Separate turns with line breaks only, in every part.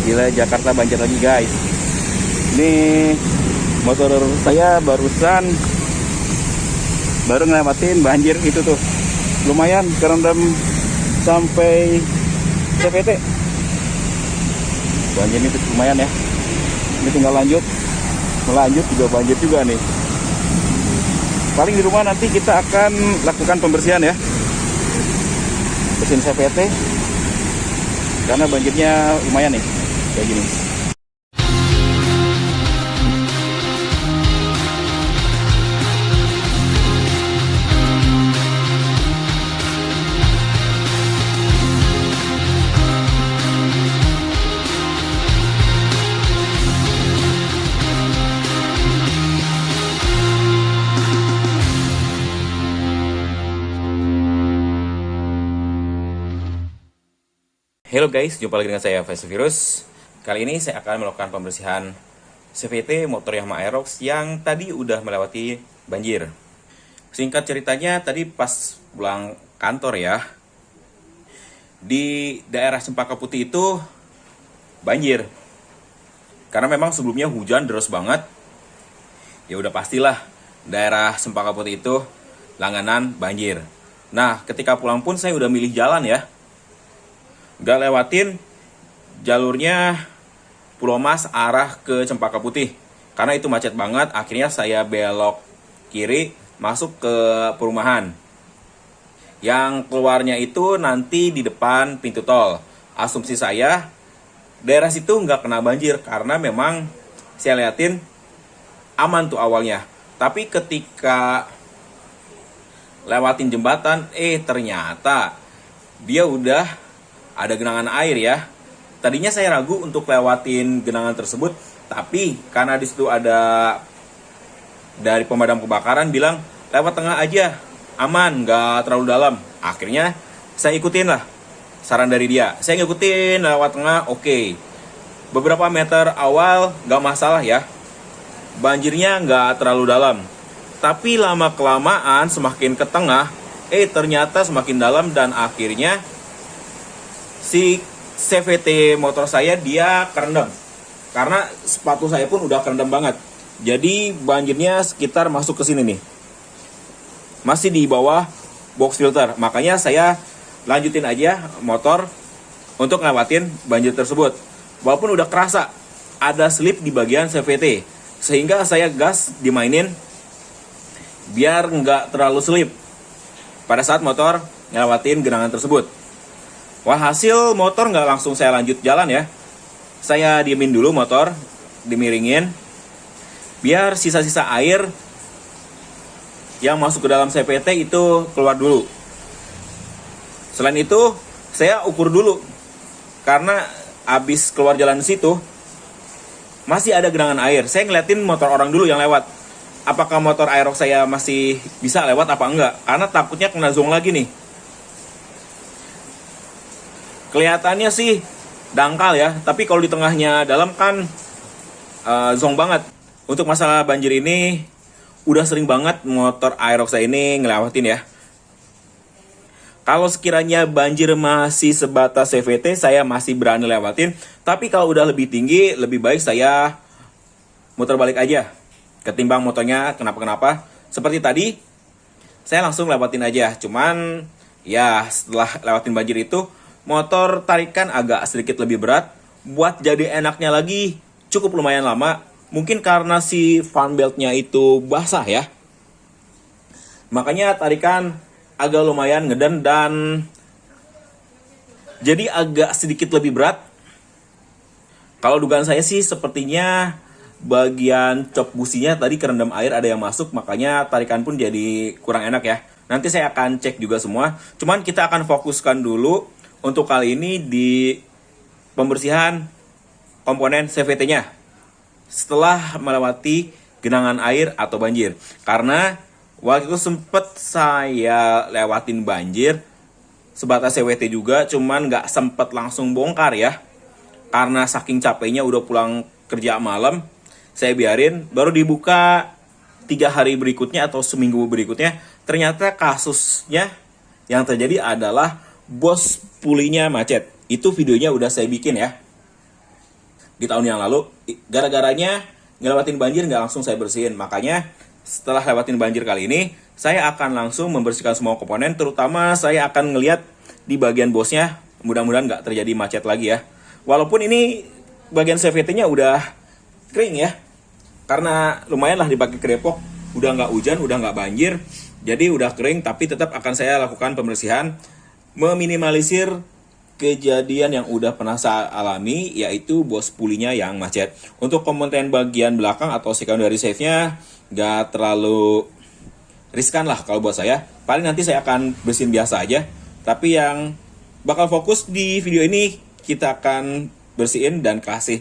Gila, Jakarta banjir lagi guys. Ini motor saya baru ngelewatin banjir itu tuh. Lumayan kerendam sampai CVT. Banjir itu lumayan ya. Ini tinggal melanjut juga banjir juga nih. Paling di rumah nanti kita akan lakukan pembersihan ya. Bersihin CVT. Karena banjirnya lumayan nih. Kayak gini. Halo guys, jumpa lagi dengan saya Face Virus. Kali ini saya akan melakukan pembersihan CVT motor Yamaha Aerox yang tadi udah melewati banjir. Singkat ceritanya, tadi pas pulang kantor ya, di daerah Cempaka Putih itu banjir. Karena memang sebelumnya hujan deras banget. Ya udah pastilah daerah Cempaka Putih itu langganan banjir. Nah, ketika pulang pun saya udah milih jalan ya. Gak lewatin jalurnya Pulau Mas arah ke Cempaka Putih. Karena itu macet banget, akhirnya saya belok kiri masuk ke perumahan. Yang keluarnya itu nanti di depan pintu tol. Asumsi saya, daerah situ nggak kena banjir karena memang saya liatin aman tuh awalnya. Tapi ketika lewatin jembatan, ternyata dia udah ada genangan air ya. Tadinya saya ragu untuk lewatin genangan tersebut, tapi karena di situ ada dari pemadam kebakaran bilang lewat tengah aja, aman, nggak terlalu dalam. Akhirnya saya ikutin lah saran dari dia. Saya ngikutin lewat tengah, oke. Beberapa meter awal nggak masalah ya, banjirnya nggak terlalu dalam. Tapi lama kelamaan semakin ke tengah, ternyata semakin dalam dan akhirnya si CVT motor saya dia kerendam. Karena sepatu saya pun udah kerendam banget. Jadi banjirnya sekitar masuk ke sini nih. Masih di bawah box filter. Makanya saya lanjutin aja motor untuk ngelewatin banjir tersebut. Walaupun udah kerasa ada slip di bagian CVT. Sehingga saya gas dimainin biar nggak terlalu slip pada saat motor ngelewatin genangan tersebut. Wah, hasil motor nggak langsung saya lanjut jalan ya. Saya diemin dulu motor, dimiringin, biar sisa-sisa air yang masuk ke dalam CVT itu keluar dulu. Selain itu, saya ukur dulu. Karena abis keluar jalan situ, masih ada genangan air. Saya ngeliatin motor orang dulu yang lewat. Apakah motor Aerox saya masih bisa lewat apa enggak? Karena takutnya kena zong lagi nih. Kelihatannya sih dangkal ya, tapi kalau di tengahnya dalam kan zong banget. Untuk masalah banjir ini, udah sering banget motor Aerox saya ini ngelewatin ya. Kalau sekiranya banjir masih sebatas CVT, saya masih berani lewatin. Tapi kalau udah lebih tinggi, lebih baik saya muter balik aja. Ketimbang motornya kenapa-kenapa. Seperti tadi, saya langsung lewatin aja. Cuman ya setelah lewatin banjir itu, motor tarikan agak sedikit lebih berat. Buat jadi enaknya lagi cukup lumayan lama. Mungkin karena si fan beltnya itu basah ya. Makanya tarikan agak lumayan ngeden dan jadi agak sedikit lebih berat. Kalau dugaan saya sih sepertinya bagian cok businya tadi kerendam air ada yang masuk. Makanya tarikan pun jadi kurang enak ya. Nanti saya akan cek juga semua. Cuman kita akan fokuskan dulu untuk kali ini di pembersihan komponen CVT-nya setelah melewati genangan air atau banjir. Karena waktu itu sempet saya lewatin banjir sebatas CVT juga, cuman nggak sempet langsung bongkar ya. Karena saking capeknya udah pulang kerja malam, saya biarin, baru dibuka 3 hari berikutnya atau seminggu berikutnya, ternyata kasusnya yang terjadi adalah bos pulinya macet. Itu videonya udah saya bikin ya. di tahun yang lalu. Gara-garanya ngelewatin banjir nggak langsung saya bersihin. Makanya setelah lewatin banjir kali ini, saya akan langsung membersihkan semua komponen. Terutama saya akan ngelihat di bagian bosnya. Mudah-mudahan nggak terjadi macet lagi ya. Walaupun ini bagian CVT-nya udah kering ya. Karena lumayan lah dipakai ke Depok. Udah nggak hujan, udah nggak banjir. Jadi udah kering, tapi tetap akan saya lakukan pembersihan. Meminimalisir kejadian yang udah pernah saya alami, yaitu bos pulinya yang macet. Untuk komponen bagian belakang atau secondary save-nya nggak terlalu riskan lah kalau buat saya. Paling nanti saya akan bersihin biasa aja. Tapi yang bakal fokus di video ini, kita akan bersihin dan kasih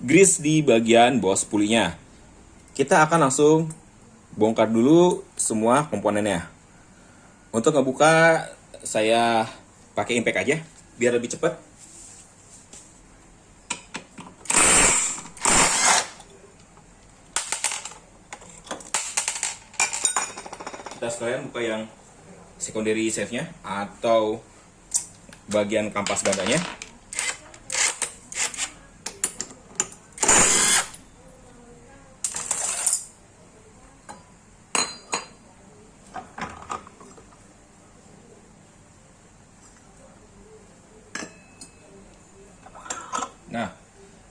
grease di bagian bos pulinya. Kita akan langsung bongkar dulu semua komponennya. Untuk ngebuka, saya pakai impact aja biar lebih cepat. Kita sekalian buka yang secondary save-nya atau bagian kampas gandanya. Nah,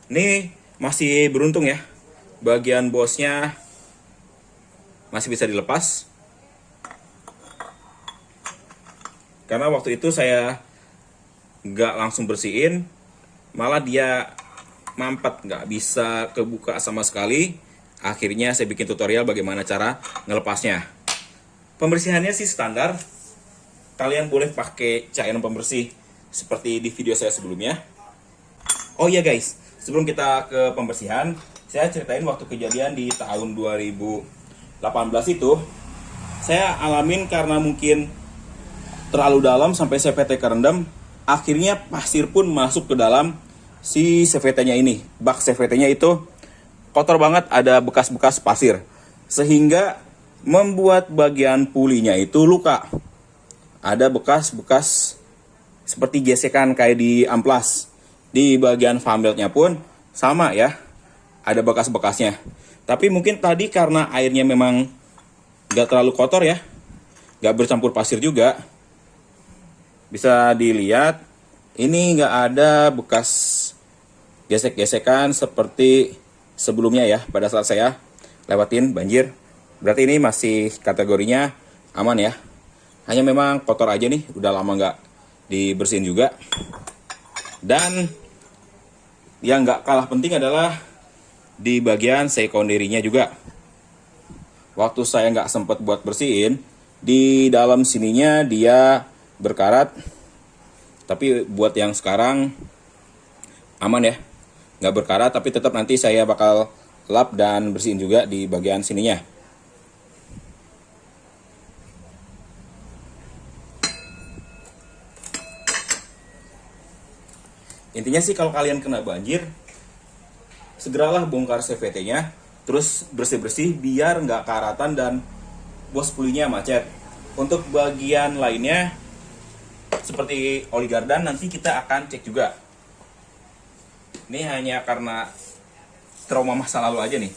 ini masih beruntung ya. Bagian bosnya masih bisa dilepas. Karena waktu itu saya nggak langsung bersihin, malah dia mampet, nggak bisa kebuka sama sekali. Akhirnya saya bikin tutorial bagaimana cara ngelepasnya. Pembersihannya sih standar. Kalian boleh pakai cairan pembersih seperti di video saya sebelumnya. Oh iya guys, sebelum kita ke pembersihan, saya ceritain waktu kejadian di tahun 2018 itu, saya alamin karena mungkin terlalu dalam sampai CVT kerendam, akhirnya pasir pun masuk ke dalam si CVT-nya ini. Bak CVT-nya itu kotor banget, ada bekas-bekas pasir. Sehingga membuat bagian pulinya itu luka. Ada bekas-bekas seperti gesekan kayak di amplas. Di bagian fanbeltnya pun sama ya, ada bekas-bekasnya. Tapi mungkin tadi karena airnya memang gak terlalu kotor ya, gak bercampur pasir juga. Bisa dilihat, ini gak ada bekas gesek-gesekan seperti sebelumnya ya, pada saat saya lewatin banjir. Berarti ini masih kategorinya aman ya. Hanya memang kotor aja nih, udah lama gak dibersihin juga. Dan yang nggak kalah penting adalah di bagian secondary-nya juga. Waktu saya nggak sempat buat bersihin, di dalam sininya dia berkarat. Tapi buat yang sekarang aman ya, nggak berkarat. Tapi tetap nanti saya bakal lap dan bersihin juga di bagian sininya. Intinya sih kalau kalian kena banjir, segeralah bongkar CVT-nya, terus bersih-bersih biar nggak karatan dan bos pulinya macet. Untuk bagian lainnya, seperti oli gardan, nanti kita akan cek juga. Ini hanya karena trauma masa lalu aja nih.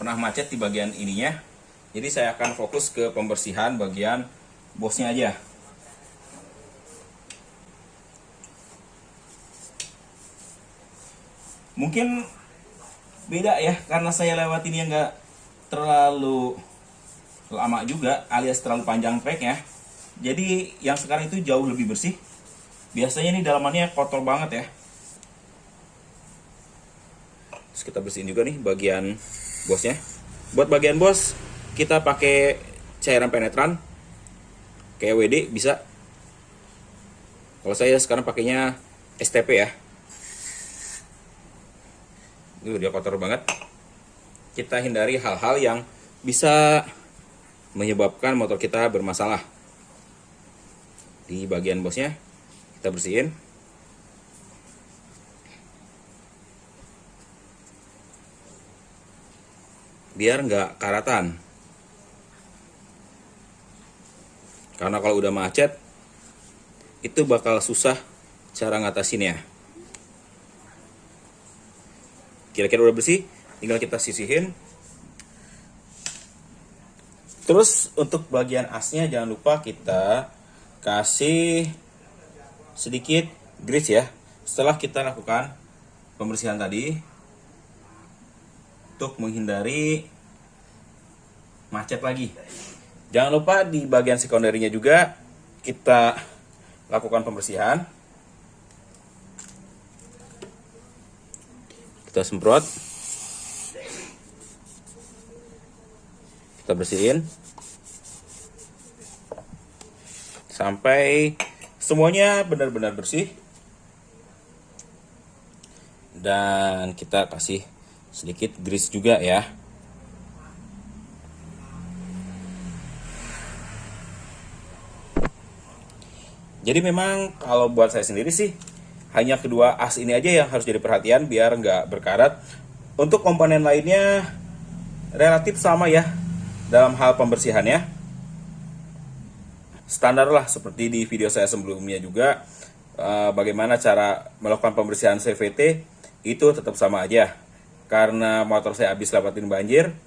Pernah macet di bagian ininya, jadi saya akan fokus ke pembersihan bagian bosnya aja. Mungkin beda ya, karena saya lewatin yang nggak terlalu lama juga, alias terlalu panjang treknya. Jadi yang sekarang itu jauh lebih bersih. Biasanya nih dalamannya kotor banget ya. Terus kita bersihin juga nih bagian bosnya. Buat bagian bos, kita pakai cairan penetran kayak WD bisa. Kalau saya sekarang pakainya STP ya. Dia kotor banget. Kita hindari hal-hal yang bisa menyebabkan motor kita bermasalah. Di bagian bosnya kita bersihin. Biar nggak karatan. Karena kalau udah macet, itu bakal susah cara ngatasinnya. kira-kira udah bersih, tinggal kita sisihin. Terus untuk bagian asnya jangan lupa kita kasih sedikit grease ya. Setelah kita lakukan pembersihan tadi, untuk menghindari macet lagi. Jangan lupa di bagian sekunderinya juga kita lakukan pembersihan. Kita semprot, kita bersihin sampai semuanya benar-benar bersih. Dan kita kasih sedikit grease juga ya. Jadi memang kalau buat saya sendiri sih, hanya kedua as ini aja yang harus jadi perhatian biar nggak berkarat. Untuk komponen lainnya relatif sama ya dalam hal pembersihannya. Standar lah seperti di video saya sebelumnya juga. Bagaimana cara melakukan pembersihan CVT itu tetap sama aja. Karena motor saya habis lewatin banjir.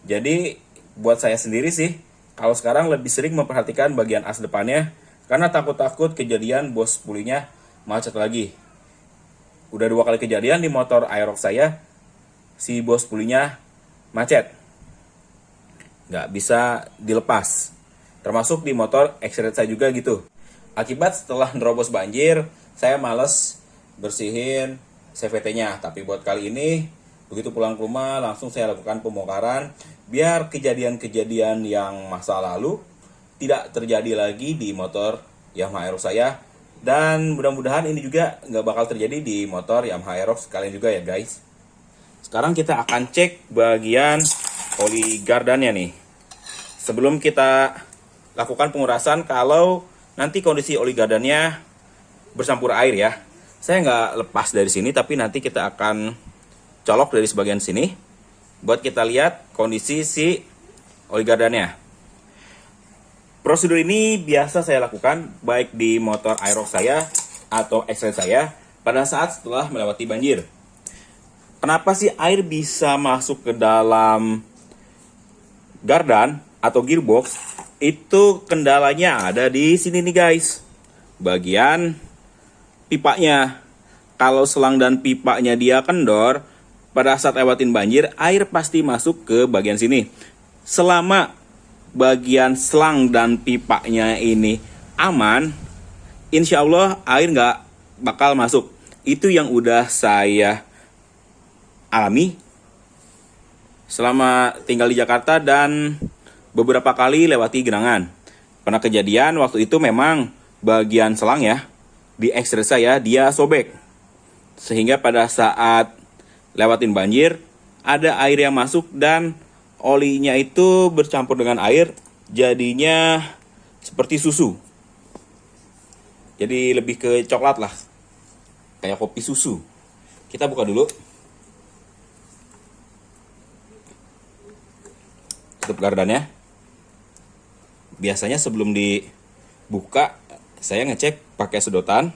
Jadi buat saya sendiri sih, kalau sekarang lebih sering memperhatikan bagian as depannya. Karena takut-takut kejadian bos pulinya macet lagi. Udah 2 kali kejadian di motor Aerox saya, si bos pulinya macet. Nggak bisa dilepas. Termasuk di motor X-Red saya juga gitu. Akibat setelah nerobos banjir, saya males bersihin CVT-nya. Tapi buat kali ini, begitu pulang ke rumah, langsung saya lakukan pembongkaran. Biar kejadian-kejadian yang masa lalu tidak terjadi lagi di motor Yamaha Aerox saya. Dan mudah-mudahan ini juga nggak bakal terjadi di motor Yamaha Aerox kalian juga ya guys. Sekarang kita akan cek bagian oli gardannya nih. Sebelum kita lakukan pengurasan, kalau nanti kondisi oli gardannya bercampur air ya. Saya nggak lepas dari sini, tapi nanti kita akan colok dari sebagian sini. Buat kita lihat kondisi si oli gardannya. Prosedur ini biasa saya lakukan baik di motor Aerox saya atau X-Red saya pada saat setelah melewati banjir. Kenapa sih air bisa masuk ke dalam gardan atau gearbox? Itu kendalanya ada di sini nih guys. Bagian pipanya. Kalau selang dan pipanya dia kendor, pada saat lewatin banjir, air pasti masuk ke bagian sini. Selama bagian selang dan pipanya ini aman, insya Allah air nggak bakal masuk. Itu yang udah saya alami selama tinggal di Jakarta dan beberapa kali lewati genangan. Pernah kejadian waktu itu memang bagian selang ya di X-Red saya dia sobek, sehingga pada saat lewatin banjir ada air yang masuk dan olinya itu bercampur dengan air, jadinya seperti susu. Jadi lebih ke coklat lah, kayak kopi susu. Kita buka dulu. Tutup gardannya. Biasanya sebelum dibuka, saya ngecek pakai sedotan.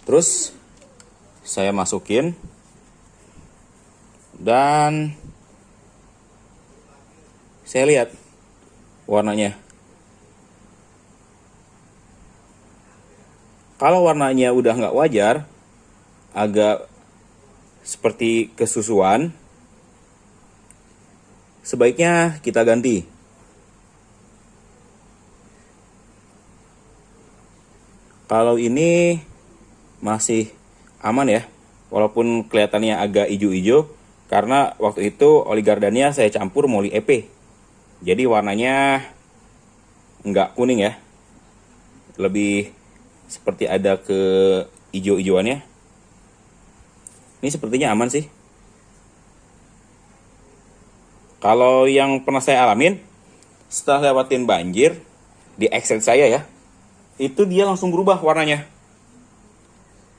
Terus saya masukin. Dan saya lihat warnanya. Kalau warnanya udah nggak wajar, agak seperti kesusuan, sebaiknya kita ganti. Kalau ini masih aman ya, walaupun kelihatannya agak hijau-hijau. Karena waktu itu oli gardannya saya campur moli EP. Jadi warnanya nggak kuning ya. Lebih seperti ada ke hijau-hijauannya. Ini sepertinya aman sih. Kalau yang pernah saya alamin, setelah lewatin banjir di X-Red saya ya, itu dia langsung berubah warnanya.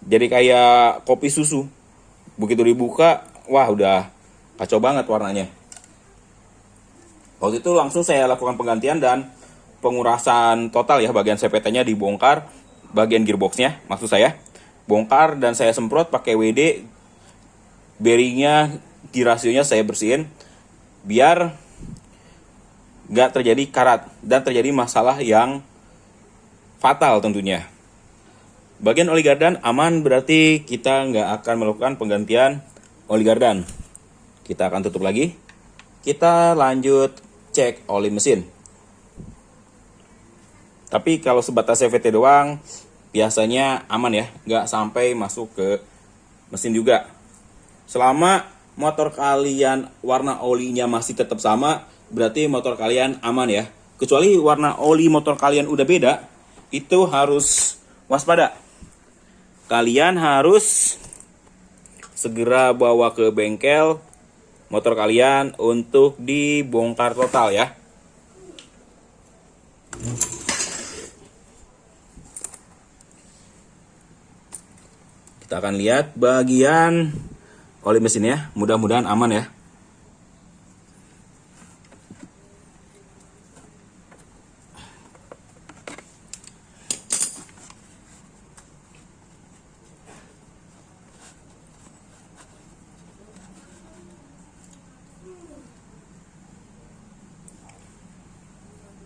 Jadi kayak kopi susu. Begitu dibuka, wah udah kacau banget warnanya. Waktu itu langsung saya lakukan penggantian dan pengurasan total ya, bagian CVT-nya dibongkar, bagian gearbox-nya maksud saya. bongkar dan saya semprot pakai WD. Bearingnya di rasionya saya bersihin biar nggak terjadi karat dan terjadi masalah yang fatal tentunya. Bagian oli gardan aman, berarti kita nggak akan melakukan penggantian oli gardan. Kita akan tutup lagi. Kita lanjut cek oli mesin. Tapi kalau sebatas CVT doang, biasanya aman ya, nggak sampai masuk ke mesin juga. Selama motor kalian warna olinya masih tetap sama, berarti motor kalian aman ya. Kecuali warna oli motor kalian udah beda, itu harus waspada. Kalian harus segera bawa ke bengkel motor kalian untuk dibongkar total ya. Kita akan lihat bagian oli mesinnya, mudah-mudahan aman ya.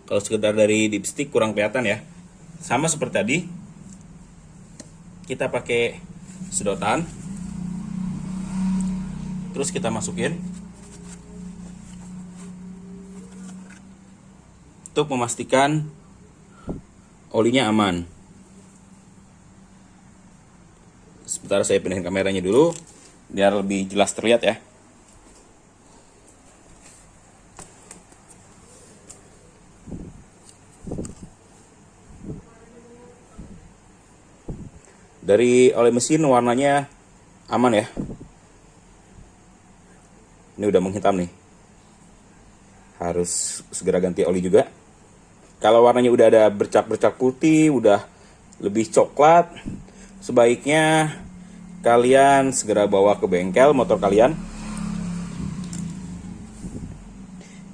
Kalau sekedar dari dipstick kurang kelihatan ya. Sama seperti tadi, kita pakai sedotan, terus kita masukin untuk memastikan olinya aman. Sebentar saya pindahin kameranya dulu biar lebih jelas terlihat ya. Dari oli mesin warnanya aman ya. Ini udah menghitam nih. Harus segera ganti oli juga. Kalau warnanya udah ada bercak-bercak putih, udah lebih coklat, sebaiknya kalian segera bawa ke bengkel motor kalian.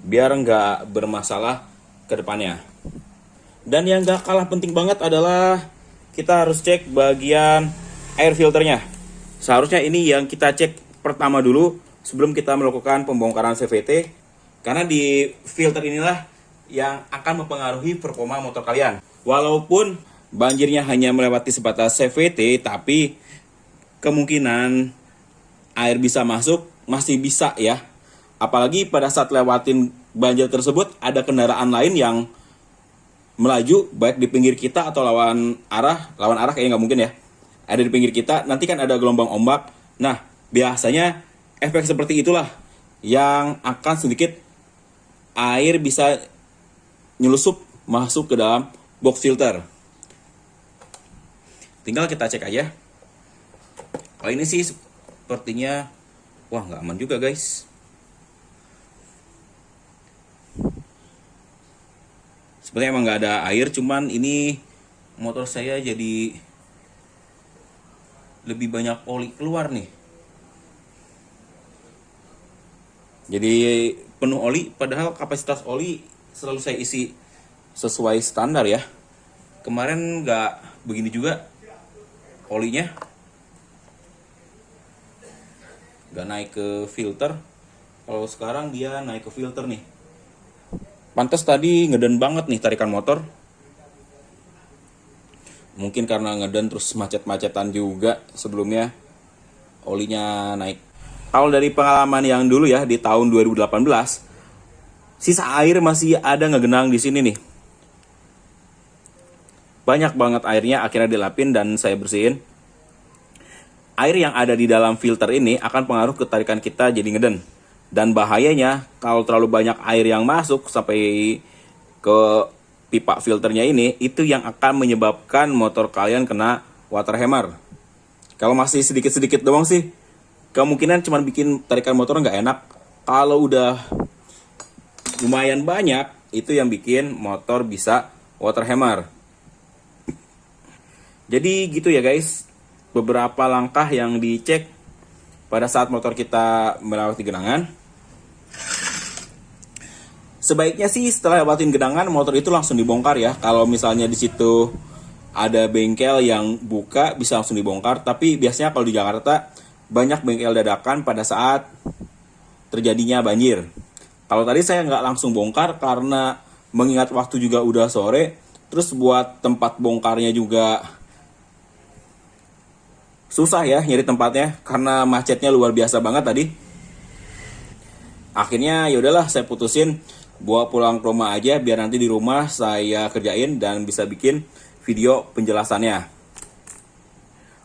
Biar nggak bermasalah ke depannya. Dan yang nggak kalah penting banget adalah kita harus cek bagian air filternya. Seharusnya ini yang kita cek pertama dulu sebelum kita melakukan pembongkaran CVT. Karena di filter inilah yang akan mempengaruhi performa motor kalian. Walaupun banjirnya hanya melewati sebatas CVT, tapi kemungkinan air bisa masuk masih bisa ya. Apalagi pada saat lewatin banjir tersebut ada kendaraan lain yang melaju baik di pinggir kita atau lawan arah kayaknya nggak mungkin ya. Ada di pinggir kita, nanti kan ada gelombang ombak. Nah, biasanya efek seperti itulah yang akan sedikit air bisa nyelusup masuk ke dalam box filter. Tinggal kita cek aja. Oh, ini sih sepertinya wah nggak aman juga guys. Sebenarnya emang nggak ada air, cuman ini motor saya jadi lebih banyak oli keluar nih. Jadi penuh oli, padahal kapasitas oli selalu saya isi sesuai standar ya. Kemarin nggak begini juga olinya, nggak naik ke filter. Kalau sekarang dia naik ke filter nih. Pantes tadi ngeden banget nih tarikan motor. Mungkin karena ngeden terus macet-macetan juga sebelumnya olinya naik. Kalau dari pengalaman yang dulu ya di tahun 2018, sisa air masih ada ngegenang di sini nih. Banyak banget airnya, akhirnya dilapin dan saya bersihin. Air yang ada di dalam filter ini akan pengaruh ke tarikan kita jadi ngeden. Dan bahayanya kalau terlalu banyak air yang masuk sampai ke pipa filternya ini, itu yang akan menyebabkan motor kalian kena water hammer. Kalau masih sedikit-sedikit doang sih, kemungkinan cuma bikin tarikan motor nggak enak. Kalau udah lumayan banyak, itu yang bikin motor bisa water hammer. Jadi gitu ya guys, beberapa langkah yang dicek pada saat motor kita melewati genangan. Sebaiknya sih setelah lewatin genangan motor itu langsung dibongkar ya. Kalau misalnya di situ ada bengkel yang buka bisa langsung dibongkar, tapi biasanya kalau di Jakarta banyak bengkel dadakan pada saat terjadinya banjir. Kalau tadi saya nggak langsung bongkar karena mengingat waktu juga udah sore, terus buat tempat bongkarnya juga susah ya nyari tempatnya karena macetnya luar biasa banget tadi. Akhirnya ya udahlah saya putusin bawa pulang ke rumah aja biar nanti di rumah saya kerjain dan bisa bikin video penjelasannya.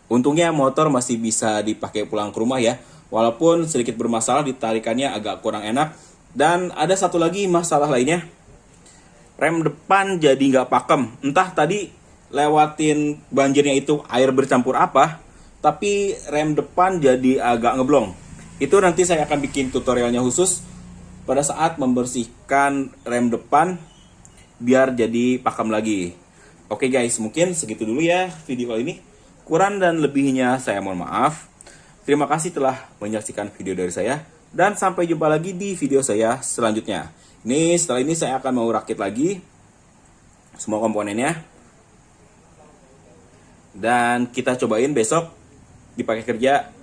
Untungnya motor masih bisa dipakai pulang ke rumah ya, walaupun sedikit bermasalah ditarikannya agak kurang enak. Dan ada satu lagi masalah lainnya, rem depan jadi nggak pakem. Entah tadi lewatin banjirnya itu air bercampur apa, tapi rem depan jadi agak ngeblong. Itu nanti saya akan bikin tutorialnya khusus pada saat membersihkan rem depan biar jadi pakem lagi. Oke guys, mungkin segitu dulu ya video kali ini. Kurang dan lebihnya saya mohon maaf. Terima kasih telah menyaksikan video dari saya. Dan sampai jumpa lagi di video saya selanjutnya. Setelah ini saya akan mau rakit lagi semua komponennya. Dan kita cobain besok dipakai kerja.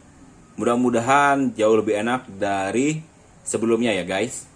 Mudah-mudahan jauh lebih enak dari sebelumnya ya guys.